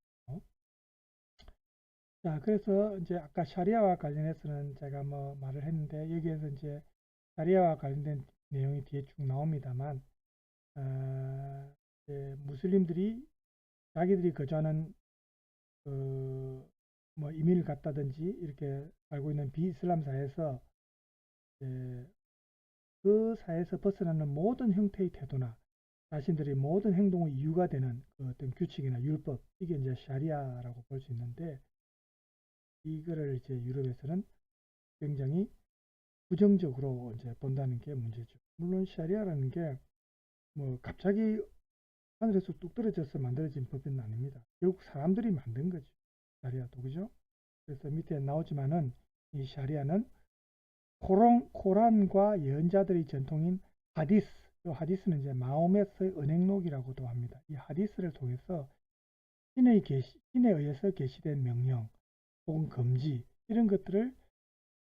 자, 그래서 이제 아까 샤리아와 관련해서는 제가 뭐 말을 했는데 여기에서 이제 샤리아와 관련된 내용이 뒤에 쭉 나옵니다만 이제 무슬림들이 자기들이 거주하는 뭐 이민을 갔다든지 이렇게 살고 있는 비이슬람 사회에서 그 사회에서 벗어나는 모든 형태의 태도나 자신들의 모든 행동의 이유가 되는 그 어떤 규칙이나 율법, 이게 이제 샤리아라고 볼 수 있는데 이거를 이제 유럽에서는 굉장히 부정적으로 이제 본다는 게 문제죠. 물론 샤리아라는 게 뭐 갑자기 하늘에서 뚝 떨어져서 만들어진 법은 아닙니다. 결국 사람들이 만든 거죠. 샤리아도, 그죠? 그래서 밑에 나오지만은 이 샤리아는 코란과 예언자들의 전통인 하디스, 이 하디스는 이제 마호메트의 은행록이라고도 합니다. 이 하디스를 통해서 신에 의해서 계시된 명령 혹은 금지 이런 것들을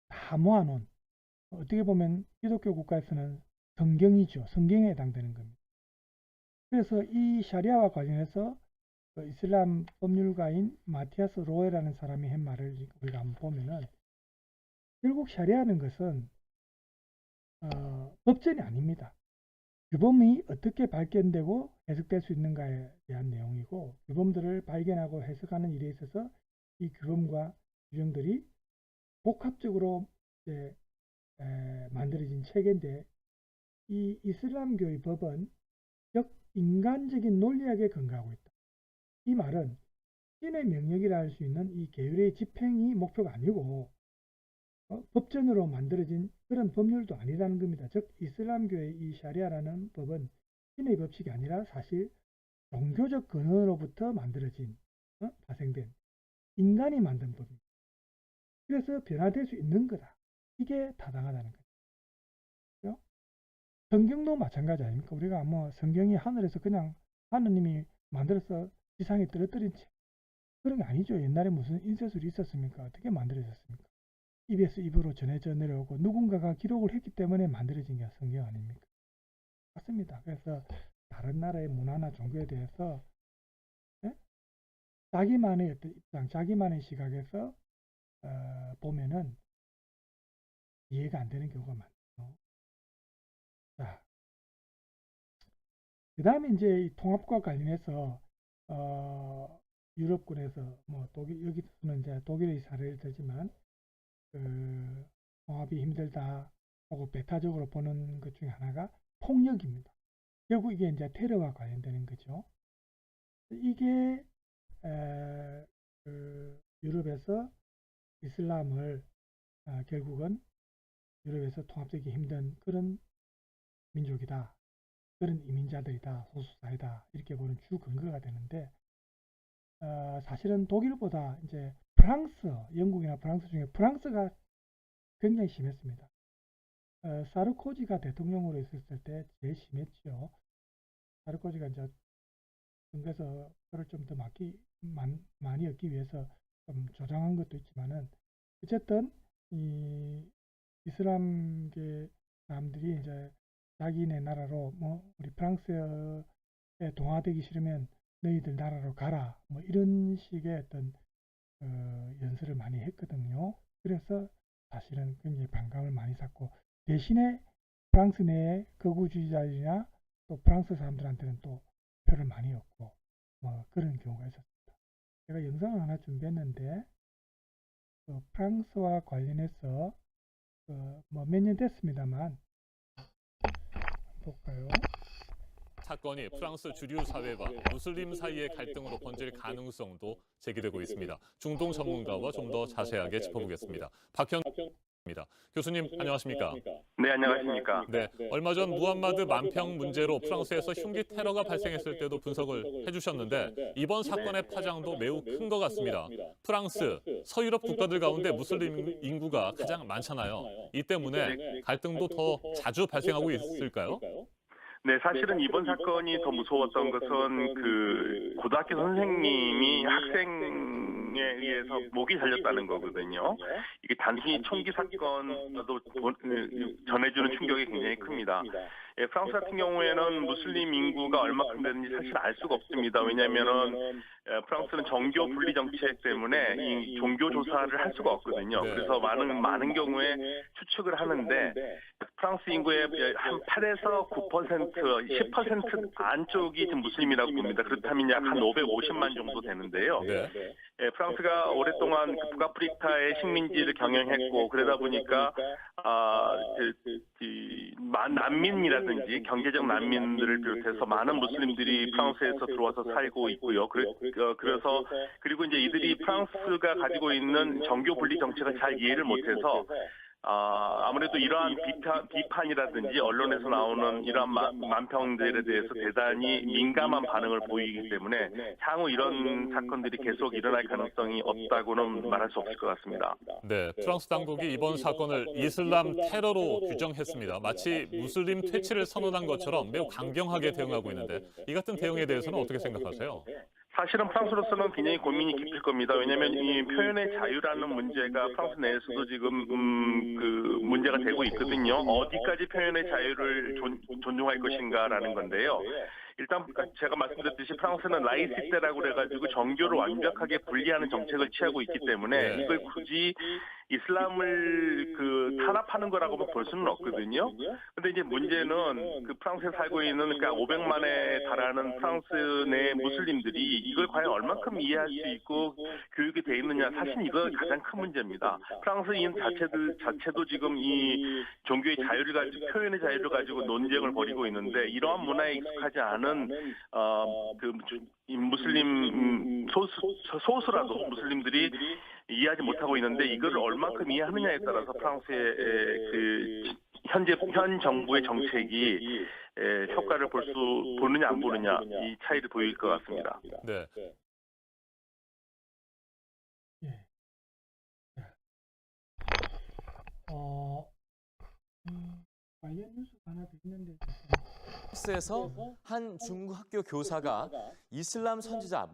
다 모아놓은, 어떻게 보면 기독교 국가에서는 성경이죠. 성경에 해당되는 겁니다. 그래서 이 샤리아와 관련해서 이슬람 법률가인 마티아스 로에라는 사람이 한 말을 우리가 한번 보면은 결국 샤리아는 것은 법전이 아닙니다. 규범이 어떻게 발견되고 해석될 수 있는가에 대한 내용이고 규범들을 발견하고 해석하는 일에 있어서 이 규범과 규정들이 복합적으로 이제 만들어진 체계인데 이 이슬람교의 법은 즉 인간적인 논리학에 근거하고 있다. 이 말은 신의 명령이라 할 수 있는 이 계율의 집행이 목표가 아니고 법전으로 만들어진 그런 법률도 아니라는 겁니다. 즉 이슬람교의 이 샤리아라는 법은 신의 법칙이 아니라 사실 종교적 근원으로부터 만들어진 파생된 인간이 만든 법입니다. 그래서 변화될 수 있는 거다. 이게 타당하다는 거죠. 그렇죠? 성경도 마찬가지 아닙니까? 우리가 뭐 성경이 하늘에서 그냥 하느님이 만들어서 지상에 떨어뜨린 책, 그런 게 아니죠. 옛날에 무슨 인쇄술이 있었습니까? 어떻게 만들어졌습니까? 입에서 입으로 전해져 내려오고 누군가가 기록을 했기 때문에 만들어진 게 성경 아닙니까? 맞습니다. 그래서 다른 나라의 문화나 종교에 대해서 자기만의 어떤 입장, 자기만의 시각에서 보면은 이해가 안 되는 경우가 많죠. 자, 그 다음에 이제 이 통합과 관련해서 유럽군에서 뭐 여기서는 이제 독일의 사례를 들지만 통합이 힘들다 하고 배타적으로 보는 것 중에 하나가 폭력입니다. 결국 이게 이제 테러와 관련되는 거죠. 이게 유럽에서 이슬람을 결국은 유럽에서 통합되기 힘든 그런 민족이다. 그런 이민자들이다, 소수자이다 이렇게 보는 주 근거가 되는데 사실은 독일보다 이제 프랑스, 영국이나 프랑스 중에 프랑스가 굉장히 심했습니다. 사르코지가 대통령으로 있었을 때 제일 심했죠. 사르코지가 이제 선거에서 표를 좀 더 많이 얻기 위해서 좀 조장한 것도 있지만은 어쨌든 이 이슬람계 사람들이 이제 자기네 나라로 뭐 우리 프랑스에 동화되기 싫으면 너희들 나라로 가라 뭐 이런 식의 어떤 연설을 많이 했거든요. 그래서 사실은 굉장히 반감을 많이 샀고 대신에 프랑스 내에 거구주의자들이나 또 프랑스 사람들한테는 또 표를 많이 얻고 뭐 그런 경우가 있었습니다. 제가 영상을 하나 준비했는데 프랑스와 관련해서 뭐 몇 년 됐습니다만 볼까요? 사건이 프랑스 주류 사회와 무슬림 사이의 갈등으로 번질 가능성도 제기되고 있습니다. 중동 전문가와 좀 더 자세하게 짚어보겠습니다. 박현입니다. 교수님 안녕하십니까? 네, 안녕하십니까? 네, 얼마 전 무함마드 만평 문제로 프랑스에서 흉기 테러가 발생했을 때도 분석을 해주셨는데 이번 사건의 파장도 매우 큰 것 같습니다. 프랑스, 서유럽 국가들 가운데 무슬림 인구가 가장 많잖아요. 이 때문에 갈등도 더 자주 발생하고 있을까요? 네, 사실은 이번 사건이 더 무서웠던 것은 그 고등학교 선생님이 학생에 의해서 목이 잘렸다는 거거든요. 이게 단순히 총기 사건도 전해주는 충격이 굉장히 큽니다. 예, 프랑스 같은 경우에는 무슬림 인구가 얼마큼 되는지 사실 알 수가 없습니다. 왜냐하면은 프랑스는 정교 분리 정책 때문에 이 종교 조사를 할 수가 없거든요. 그래서 많은 경우에 추측을 하는데 프랑스 인구의 한 8에서 9%, 10% 안쪽이 지금 무슬림이라고 봅니다. 그렇다면 약 한 550만 정도 되는데요. 예, 프랑스가 오랫동안 그 북아프리카의 식민지를 경영했고 그러다 보니까 난민이라든지 경제적 난민들을 비롯해서 많은 무슬림들이 프랑스에서 들어와서 살고 있고요. 그래서 그리고 이제 이들이 프랑스가 가지고 있는 정교 분리 정책을 잘 이해를 못해서 아무래도 이러한 비판이라든지 언론에서 나오는 이러한 만평들에 대해서 대단히 민감한 반응을 보이기 때문에 향후 이런 사건들이 계속 일어날 가능성이 없다고는 말할 수 없을 것 같습니다. 네, 프랑스 당국이 이번 사건을 이슬람 테러로 규정했습니다. 마치 무슬림 퇴치를 선언한 것처럼 매우 강경하게 대응하고 있는데 이 같은 대응에 대해서는 어떻게 생각하세요? 사실은 프랑스로서는 굉장히 고민이 깊을 겁니다. 왜냐하면 이 표현의 자유라는 문제가 프랑스 내에서도 지금 그 문제가 되고 있거든요. 어디까지 표현의 자유를 존중할 것인가라는 건데요. 일단 제가 말씀드렸듯이 프랑스는 라이시테라고 그래가지고 정교를 완벽하게 분리하는 정책을 취하고 있기 때문에 이걸 굳이 이슬람을 탄압하는 거라고 볼 수는 없거든요. 근데 이제 문제는 그 프랑스에 살고 있는 그러니까 500만에 달하는 프랑스 내 무슬림들이 이걸 과연 얼만큼 이해할 수 있고 교육이 돼 있느냐, 사실 이거 가장 큰 문제입니다. 프랑스인 자체도 지금 이 종교의 자유를 가지고 표현의 자유를 가지고 논쟁을 벌이고 있는데 이러한 문화에 익숙하지 않은 무슬림 소수라도 무슬림들이 이해하지 못하고 있는데 이걸 얼만큼 이해하느냐에 따라서 프랑스의 현 정부의 정책이 효과를 보느냐 안 보느냐 이 차이를 보일 것 같습니다. 네. 관련 뉴스가 하나 더 있는데 프랑스에서 한 중학교 교사가 이슬람 선지자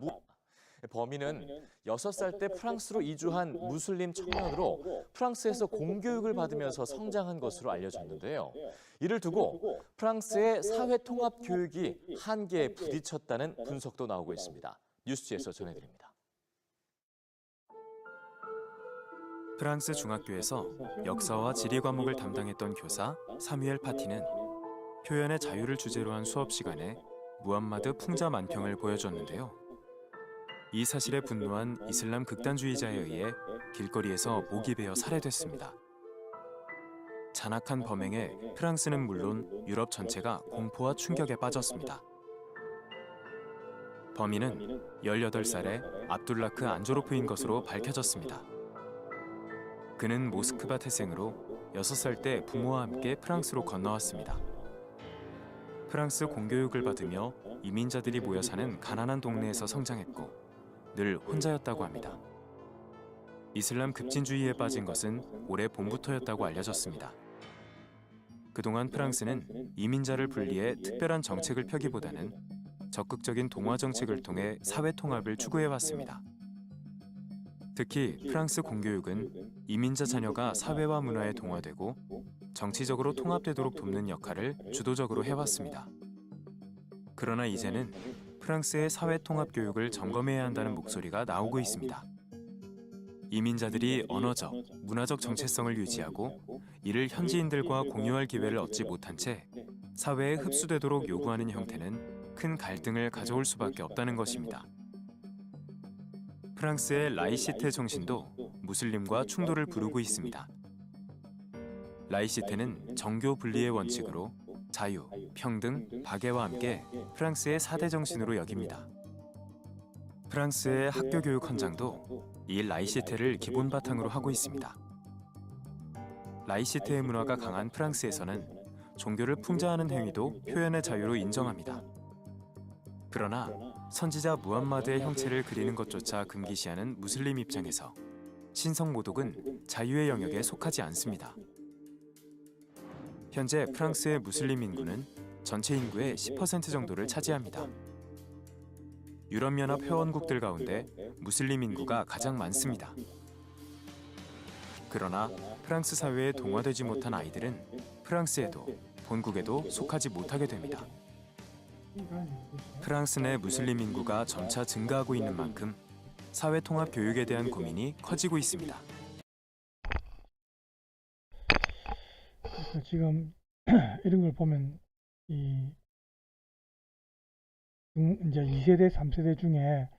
범인은 6살 때 프랑스로 이주한 무슬림 청년으로 프랑스에서 공교육을 받으면서 성장한 것으로 알려졌는데요. 이를 두고 프랑스의 사회통합 교육이 한계에 부딪혔다는 분석도 나오고 있습니다. 뉴스지에서 전해드립니다. 프랑스 중학교에서 역사와 지리 과목을 담당했던 교사 사뮤엘 파티는 표현의 자유를 주제로 한 수업 시간에 무함마드 풍자 만평을 보여줬는데요. 이 사실에 분노한 이슬람 극단주의자에 의해 길거리에서 목이 베어 살해됐습니다. 잔악한 범행에 프랑스는 물론 유럽 전체가 공포와 충격에 빠졌습니다. 범인은 18살의 압둘라크 안조로프인 것으로 밝혀졌습니다. 그는 모스크바 태생으로 6살 때 부모와 함께 프랑스로 건너왔습니다. 프랑스 공교육을 받으며 이민자들이 모여 사는 가난한 동네에서 성장했고 늘 혼자였다고 합니다. 이슬람 급진주의에 빠진 것은 올해 봄부터였다고 알려졌습니다. 그동안 프랑스는 이민자를 분리해 특별한 정책을 펴기보다는 적극적인 동화 정책을 통해 사회 통합을 추구해왔습니다. 특히 프랑스 공교육은 이민자 자녀가 사회와 문화에 동화되고 정치적으로 통합되도록 돕는 역할을 주도적으로 해왔습니다. 그러나 이제는 프랑스의 사회 통합 교육을 점검해야 한다는 목소리가 나오고 있습니다. 이민자들이 언어적, 문화적 정체성을 유지하고 이를 현지인들과 공유할 기회를 얻지 못한 채 사회에 흡수되도록 요구하는 형태는 큰 갈등을 가져올 수밖에 없다는 것입니다. 프랑스의 라이시테 정신도 무슬림과 충돌을 부르고 있습니다. 라이시테는 정교 분리의 원칙으로 자유, 평등, 박애와 함께 프랑스의 4대 정신으로 여깁니다. 프랑스의 학교 교육 헌장도 이 라이시테를 기본 바탕으로 하고 있습니다. 라이시테의 문화가 강한 프랑스에서는 종교를 풍자하는 행위도 표현의 자유로 인정합니다. 그러나 선지자 무함마드의 형체를 그리는 것조차 금기시하는 무슬림 입장에서 신성 모독은 자유의 영역에 속하지 않습니다. 현재 프랑스의 무슬림 인구는 전체 인구의 10% 정도를 차지합니다. 유럽연합 회원국들 가운데 무슬림 인구가 가장 많습니다. 그러나 프랑스 사회에 동화되지 못한 아이들은 프랑스에도 본국에도 속하지 못하게 됩니다. 프랑스 내 무슬림 인구가 점차 증가하고 있는 만큼 사회 통합 교육에 대한 고민이 커지고 있습니다. 그래서 지금 이런 걸 보면 이제 2세대, 3세대 중에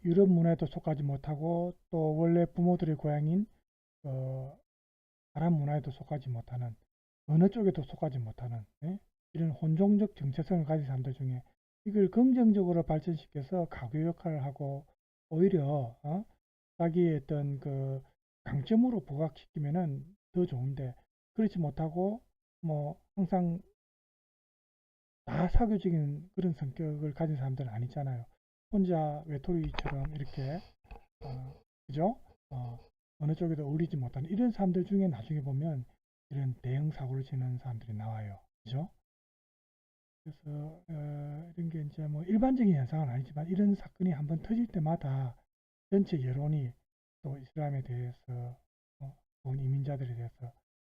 유럽 문화에도 속하지 못하고 또 원래 부모들의 고향인 아랍 문화에도 속하지 못하는 어느 쪽에도 속하지 못하는 이런 혼종적 정체성을 가진 사람들 중에 이걸 긍정적으로 발전시켜서 가교 역할을 하고 오히려 자기의 어떤 그 강점으로 부각시키면은 더 좋은데 그렇지 못하고 뭐 항상 다 사교적인 그런 성격을 가진 사람들은 아니잖아요. 혼자 외톨이처럼 이렇게 그죠? 어느 쪽에도 어울리지 못하는 이런 사람들 중에 나중에 보면 이런 대형 사고를 치는 사람들이 나와요. 그죠? 그래서 이런 게 이제 뭐 일반적인 현상은 아니지만 이런 사건이 한번 터질 때마다 전체 여론이 또 이슬람에 대해서 온 이민자들에 대해서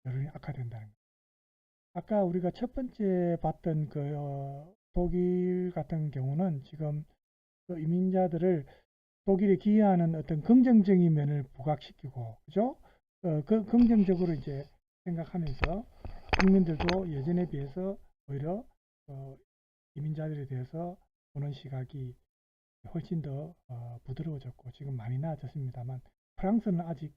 여론이 악화된다는 거예요. 아까 우리가 첫 번째 봤던 그 독일 같은 경우는 지금 그 이민자들을 독일에 기여하는 어떤 긍정적인 면을 부각시키고, 그죠? 그 긍정적으로 이제 생각하면서 국민들도 예전에 비해서 오히려 이민자들에 대해서 보는 시각이 훨씬 더 부드러워졌고 지금 많이 나아졌습니다만 프랑스는 아직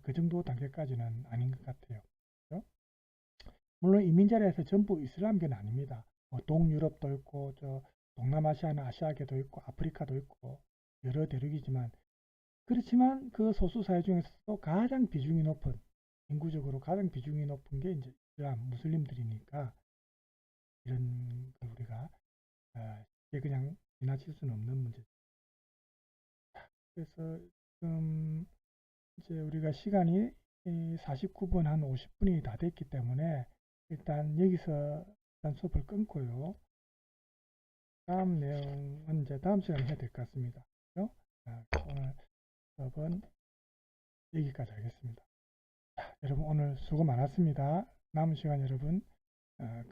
그 정도 단계까지는 아닌 것 같아요. 그렇죠? 물론 이민자라서 전부 이슬람계는 아닙니다. 동유럽도 있고 저 동남아시아나 아시아계도 있고 아프리카도 있고 여러 대륙이지만 그렇지만 그 소수 사회 중에서도 가장 비중이 높은 인구적으로 가장 비중이 높은 게 이제 이슬람 무슬림들이니까 이런 걸 우리가 그냥 지나칠 수는 없는 문제죠. 그래서 지금 이제 우리가 시간이 49분 한 50분이 다 됐기 때문에 일단 여기서 일단 수업을 끊고요. 다음 내용은 이제 다음 시간에 해야 될 것 같습니다. 그렇죠? 오늘 수업은 여기까지 하겠습니다. 자, 여러분 오늘 수고 많았습니다. 남은 시간 여러분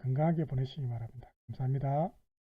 건강하게 보내시기 바랍니다. 감사합니다.